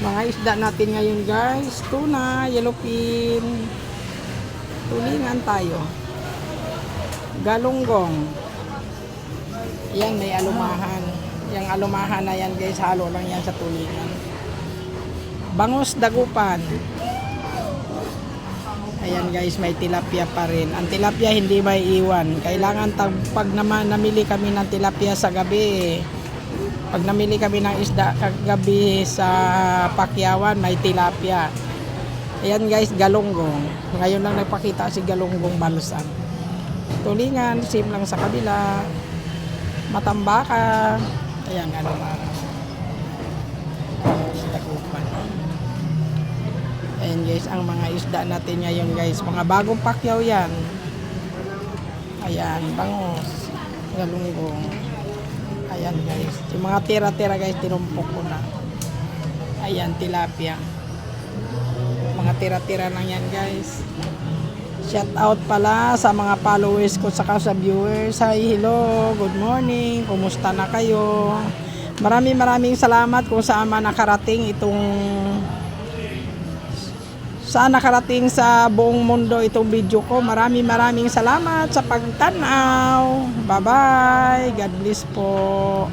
Mga isda natin ngayon guys, tuna, yellowfin, tulingan tayo, galunggong, yan may alumahan, yung alumahan na yan guys, halo lang yan sa tulingan, bangus dagupan, ayan guys, may tilapia pa rin. Ang tilapia hindi may iwan, kailangan pag naman namili kami ng tilapia sa gabi, pag namili kami ng isda kagabi sa Pakyawan, may tilapia. Ayan guys, galunggong. Ngayon lang nagpakita si galunggong balsam. Tulingan, same lang sa kabila. Matambaka. Ayan, ano na. Tagupan. Ayan guys, ang mga isda natin ngayon guys. Mga bagong pakyaw yan. Ayan, bangus. Galunggong. Ayan guys, yung mga tira-tira guys, tinumpok ko na. Ayan, tilapia. Mga tira-tira lang yan guys. Shout out pala sa mga followers ko saka sa viewers. Hi, hello, good morning. Kumusta na kayo? Maraming salamat kung saan man nakarating nakarating sa buong mundo itong video ko. Maraming salamat sa pagtanaw. Bye bye. God bless po.